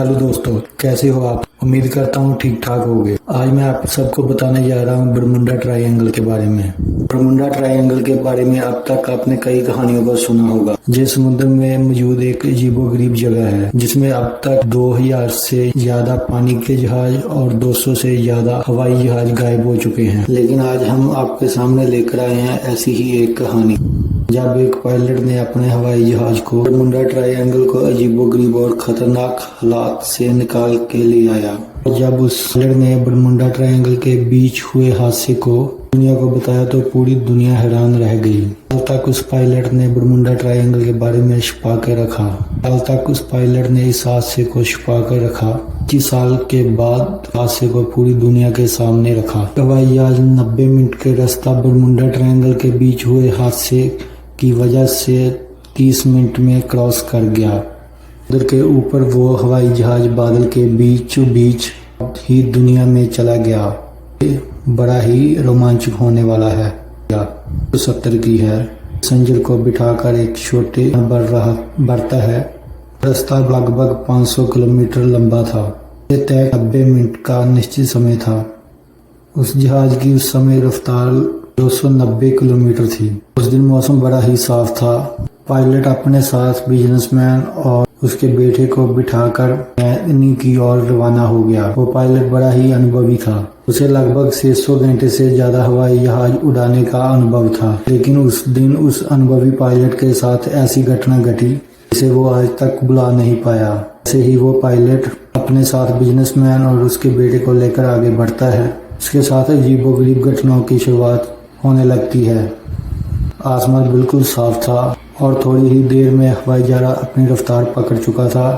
Hello दोस्तों, कैसे हो आप। उम्मीद करता हूँ ठीक ठाक होगे। आज मैं आप सबको बताने जा रहा हूँ बरमुडा ट्रायंगल के बारे में। बरमुडा ट्रायंगल के बारे में अब तक आपने कई कहानियों को सुना होगा। ये समुद्र में मौजूद एक अजीबोगरीब जगह है जिसमें अब तक 2000 से ज्यादा पानी के जहाज और 200 से ज्यादा हवाई जहाज गायब हो चुके हैं। लेकिन आज हम आपके सामने लेकर आए हैं ऐसी ही एक कहानी, जब एक पायलट ने अपने हवाई जहाज को बरमुडा ट्रायंगल को अजीबोगरीब और खतरनाक हालात से निकाल के ले आया। जब उस पायलट ने बरमुडा ट्रायंगल के बीच हुए हादसे को दुनिया को बताया तो पूरी दुनिया हैरान रह गई। कल तक उस पायलट ने बरमुडा ट्रायंगल के बारे में छुपा के रखा। कल तक उस पायलट ने इस हादसे को छुपा कर रखा। 25 साल के बाद हादसे को पूरी दुनिया के सामने रखा। हवाई जहाज 90 मिनट के रास्ता बरमुडा ट्रायंगल के बीच हुए हादसे की वजह से 30 मिनट में क्रॉस कर गया। उधर के ऊपर वो हवाई जहाज बादल के बीचों बीच ही दुनिया में चला गया। बड़ा ही रोमांचक होने वाला है। 70 की है। पैसेंजर को बिठाकर एक छोटे बढ़ता है। रास्ता लगभग 500 किलोमीटर लंबा था। ये तय 90 मिनट का निश्चित समय था। उस जहाज की उस समय रफ्तार 290 किलोमीटर थी। उस दिन मौसम बड़ा ही साफ था। पायलट अपने साथ बिजनेसमैन और उसके बेटे को बिठाकर इन्हीं की ओर रवाना हो गया। वो पायलट बड़ा ही अनुभवी था। उसे लगभग 600 घंटे से ज्यादा हवाई जहाज उड़ाने का अनुभव था। लेकिन उस दिन उस अनुभवी पायलट के साथ ऐसी घटना घटी जिसे वो आज तक भुला नहीं पाया। ऐसे ही वो पायलट अपने साथ बिजनेसमैन और उसके बेटे को लेकर आगे बढ़ता है। उसके साथ अजीबोगरीब घटनाओं की शुरुआत होने लगती है। आसमान बिल्कुल साफ था और थोड़ी ही देर में हवाई जहाज अपनी रफ्तार पकड़ चुका था।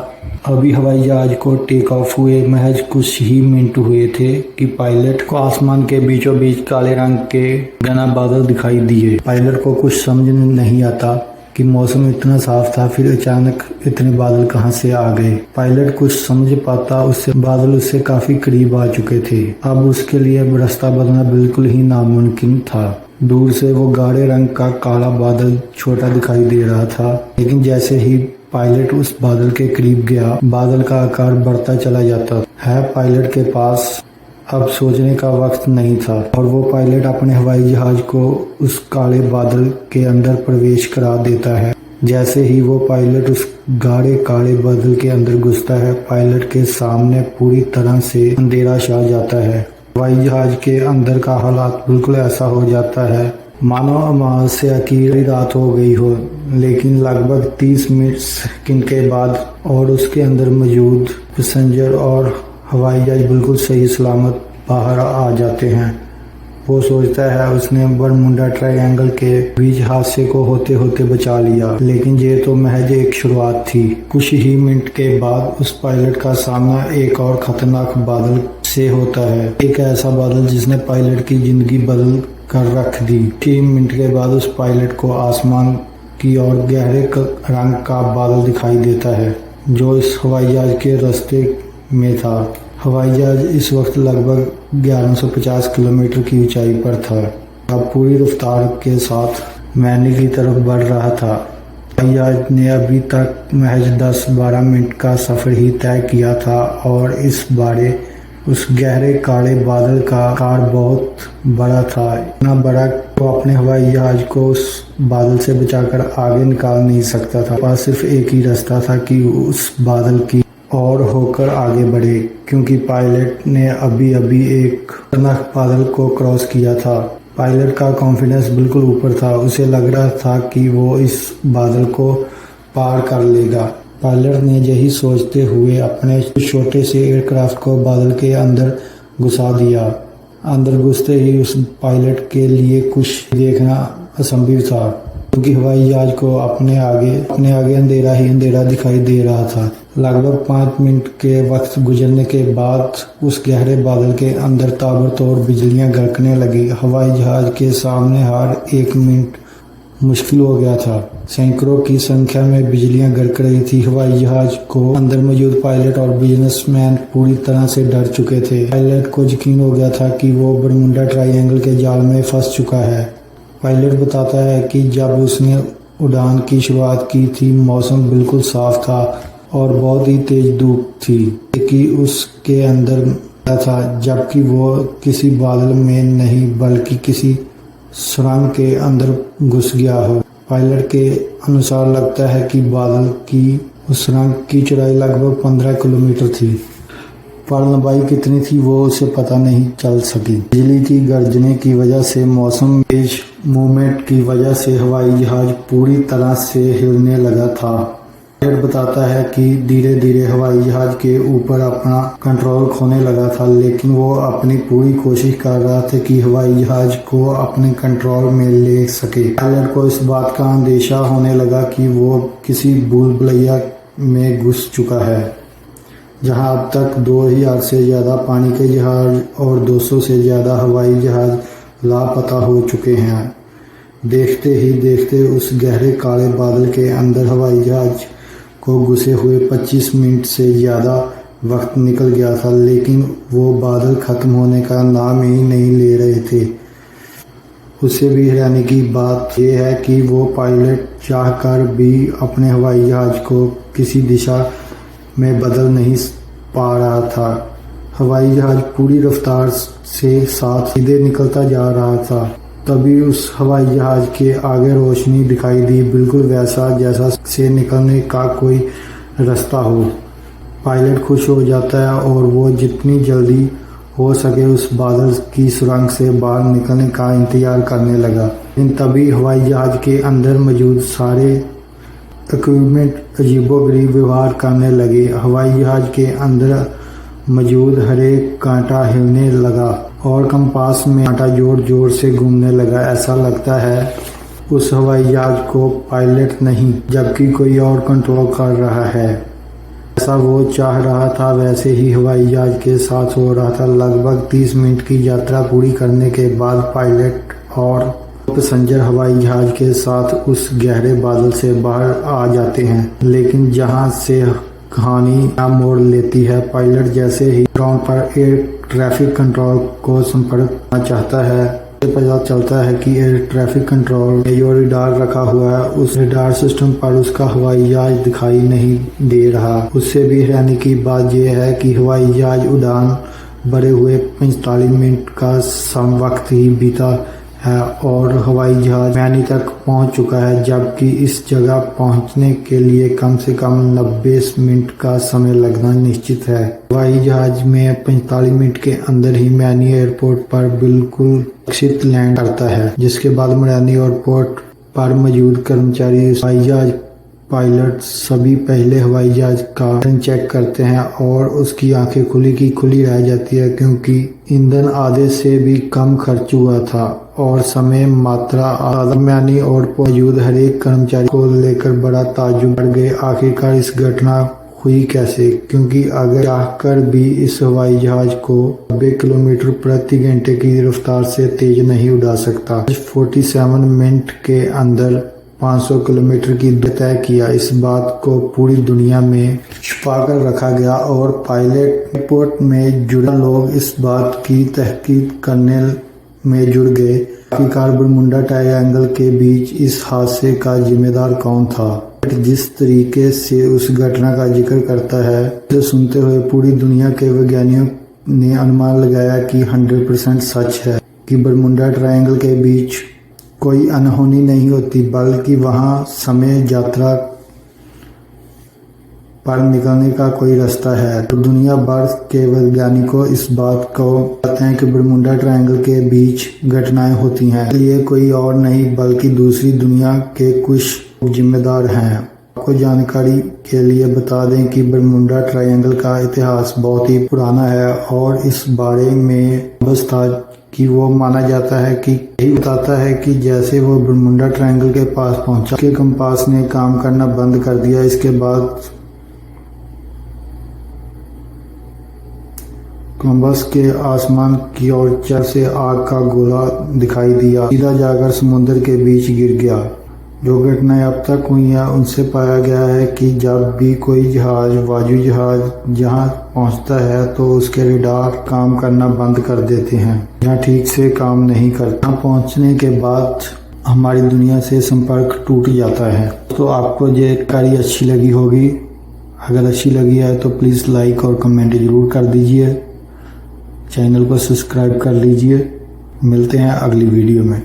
अभी हवाई जहाज को टेक ऑफ हुए महज कुछ ही मिनट हुए थे कि पायलट को आसमान के बीचों बीच काले रंग के घना बादल दिखाई दिए। पायलट को कुछ समझ नहीं आता कि मौसम इतना साफ था, फिर अचानक इतने बादल कहां से आ गए। पायलट कुछ समझ पाता उससे बादल उससे काफी करीब आ चुके थे। अब उसके लिए रास्ता बदलना बिल्कुल ही नामुमकिन था। दूर से वो गाढ़े रंग का काला बादल छोटा दिखाई दे रहा था, लेकिन जैसे ही पायलट उस बादल के करीब गया, बादल का आकार बढ़ता चला जाता है। पायलट के पास अब सोचने का वक्त नहीं था और वो पायलट अपने हवाई जहाज को उस काले बादल के अंदर प्रवेश करा देता है। जैसे ही वो पायलट उस गाढ़े काले बादल के अंदर घुसता है, पायलट के सामने पूरी तरह से अंधेरा छा जाता है। हवाई जहाज के अंदर का हालात बिल्कुल ऐसा हो जाता है मानो अमावस्या की रात हो गई हो। लेकिन लगभग 30 मिनट के बाद और उसके अंदर मौजूद पैसेंजर और हवाई जहाज बिल्कुल सही सलामत बाहर आ जाते हैं। वो सोचता है उसने बरमुडा ट्रायंगल के बीच हादसे को होते होते बचा लिया, लेकिन ये तो महज एक शुरुआत थी। कुछ ही मिनट के बाद उस पायलट का सामना एक और खतरनाक बादल से होता है। एक ऐसा बादल जिसने पायलट की जिंदगी बदल कर रख दी। 3 मिनट के बाद उस पायलट को आसमान की ओर गहरे रंग का बादल दिखाई देता है जो इस हवाई जहाज के रास्ते में था। हवाई जहाज इस वक्त लगभग 1150 किलोमीटर की ऊंचाई पर था। अब पूरी रफ्तार के साथ मैनी की तरफ बढ़ रहा था। हवाई जहाज ने अभी तक महज 10-12 मिनट का सफर ही तय किया था और इस बारे उस गहरे काले बादल का आकार बहुत बड़ा था। इतना बड़ा वो अपने हवाई जहाज को उस बादल से बचाकर आगे निकाल नहीं सकता था। पास सिर्फ एक ही रास्ता था कि उस बादल की और होकर आगे बढ़े, क्योंकि पायलट ने अभी अभी एक खतरनाक बादल को क्रॉस किया था। पायलट का कॉन्फिडेंस बिल्कुल ऊपर था। उसे लग रहा था कि वो इस बादल को पार कर लेगा। पायलट ने यही सोचते हुए अपने छोटे से एयरक्राफ्ट को बादल के अंदर घुसा दिया। अंदर घुसते ही उस पायलट के लिए कुछ देखना असंभव था, क्योंकि हवाई जहाज को अपने आगे अंधेरा ही अंधेरा दिखाई दे रहा था। लगभग 5 मिनट के वक्त गुजरने के बाद उस गहरे बादल के अंदर ताबड़तोड़ बिजलियां गड़कने लगी। हवाई जहाज के सामने हर 1 मिनट मुश्किल हो गया था। सैकड़ों की संख्या में बिजलियां गड़क रही थी। हवाई जहाज को अंदर मौजूद पायलट और बिजनेसमैन पूरी तरह से डर चुके थे। पायलट को यकीन हो गया था कि वो बरमुडा ट्रायंगल के जाल में फंस चुका है। पायलट बताता है कि जब उसने उड़ान की शुरुआत की थी, मौसम बिल्कुल साफ था और बहुत ही तेज धूप थी कि उसके अंदर था, जबकि वो किसी बादल में नहीं बल्कि किसी सुरंग के अंदर घुस गया हो। पायलट के अनुसार लगता है कि बादल की उस सुरंग की चौड़ाई लगभग 15 किलोमीटर थी, पर लंबाई कितनी थी वो उसे पता नहीं चल सकी। बिजली की गर्जने की वजह से मौसम तेज मूवमेंट की वजह से हवाई जहाज पूरी तरह से हिलने लगा था। पायलट बताता है कि धीरे धीरे हवाई जहाज के ऊपर अपना कंट्रोल खोने लगा था, लेकिन वो अपनी पूरी कोशिश कर रहा था कि हवाई जहाज को अपने कंट्रोल में ले सके। पायलट को इस बात का अंदेशा होने लगा कि वो किसी भूल भुलैया में घुस चुका है, जहां अब तक 2000 से ज़्यादा पानी के जहाज और 200 से ज़्यादा हवाई जहाज लापता हो चुके हैं। देखते ही देखते उस गहरे काले बादल के अंदर हवाई जहाज को घुसे हुए 25 मिनट से ज़्यादा वक्त निकल गया था, लेकिन वो बादल ख़त्म होने का नाम ही नहीं ले रहे थे। उससे भी हैरानी की बात यह है कि वो पायलट चाहकर भी अपने हवाई जहाज को किसी दिशा में बदल नहीं पा रहा था। हवाई जहाज पूरी रफ्तार से साथ सीधे निकलता जा रहा था। तभी उस हवाई जहाज के आगे रोशनी दिखाई दी, बिल्कुल वैसा जैसा से निकलने का कोई रास्ता हो। पायलट खुश हो जाता है और वो जितनी जल्दी हो सके उस बादल की सुरंग से बाहर निकलने का इंतजार करने लगा। लेकिन तभी हवाई जहाज के अंदर मौजूद सारे इक्विपमेंट अजीबोगरीब व्यवहार करने लगे। हवाई जहाज के अंदर मौजूद हर एक कांटा हिलने लगा और कंपास में कांटा जोर जोर से घूमने लगा। ऐसा लगता है उस हवाई जहाज को पायलट नहीं जबकि कोई और कंट्रोल कर रहा है। ऐसा वो चाह रहा था वैसे ही हवाई जहाज के साथ हो रहा था। लगभग 30 मिनट की यात्रा पूरी करने के बाद पायलट और पैसेंजर हवाई जहाज के साथ उस गहरे बादल से बाहर आ जाते हैं, लेकिन जहां से कहानी नया मोड़ लेती है। पायलट जैसे ही ग्राउंड पर एयर ट्रैफिक कंट्रोल को संपर्क करना चाहता है, पता चलता है कि एयर ट्रैफिक कंट्रोल में जो रडार रखा हुआ है उस रडार सिस्टम पर उसका हवाई जहाज दिखाई नहीं दे रहा। उससे भी हैरानी की बात यह है कि हवाई जहाज उड़ान भरे हुए 45 मिनट का सम वक्त ही बीता है और हवाई जहाज मैनी तक पहुंच चुका है, जबकि इस जगह पहुंचने के लिए कम से कम 90 मिनट का समय लगना निश्चित है। हवाई जहाज में 45 मिनट के अंदर ही मैनी एयरपोर्ट पर बिल्कुल सुरक्षित लैंड करता है, जिसके बाद मैनी एयरपोर्ट पर मौजूद कर्मचारी हवाई जहाज पायलट सभी पहले हवाई जहाज का चेक करते हैं और उसकी आंखें खुली की खुली रह जाती है, क्योंकि ईंधन आधे से भी कम खर्च हुआ था और समय मात्रा मैनी और मौजूद हर एक कर्मचारी को लेकर बड़ा ताज्जुब बढ़ गए। आखिरकार इस घटना हुई कैसे, क्योंकि अगर चाहकर भी इस हवाई जहाज को 90 किलोमीटर प्रति घंटे की रफ्तार से तेज नहीं उड़ा सकता। 47 मिनट के अंदर 500 किलोमीटर की दूरी तय किया। इस बात को पूरी दुनिया में छुपाकर रखा गया और पायलट एयरपोर्ट में जुड़े लोग इस बात की तहकीक करने में जुड़ गए। आखिरकार बरमुडा ट्रायंगल के बीच इस हादसे का जिम्मेदार कौन था। जिस तरीके से उस घटना का जिक्र करता है, उसे सुनते हुए पूरी दुनिया के वैज्ञानिकों ने अनुमान लगाया कि 100% सच है कि बरमुडा ट्रायंगल के बीच कोई अनहोनी नहीं होती, बल्कि वहां समय यात्रा पर निकलने का कोई रास्ता है। तो दुनिया भर के वैज्ञानिकों इस बात को कहते हैं कि बरमुडा ट्रायंगल के बीच घटनाएं होती हैं। ये कोई और नहीं बल्कि दूसरी दुनिया के कुछ जिम्मेदार हैं। आपको जानकारी के लिए बता दें कि बरमुडा ट्रायंगल का इतिहास बहुत ही पुराना है और इस बारे में बस था कि वो माना जाता है कि यही बताता है कि जैसे वो बरमुडा ट्रायंगल के पास पहुंचा, उसके कंपास ने काम करना बंद कर दिया। इसके बाद कंपास के आसमान की ओर चर से आग का गोला दिखाई दिया, सीधा जाकर समुद्र के बीच गिर गया। जो घटनाएं अब तक हुई हैं उनसे पाया गया है कि जब भी कोई जहाज वायु जहाज जहां पहुंचता है तो उसके रडार काम करना बंद कर देते हैं या ठीक से काम नहीं करता। पहुंचने के बाद हमारी दुनिया से संपर्क टूट जाता है। तो आपको ये जानकारी अच्छी लगी होगी। अगर अच्छी लगी है तो प्लीज़ लाइक और कमेंट ज़रूर कर दीजिए, चैनल को सब्सक्राइब कर लीजिए। मिलते हैं अगली वीडियो में।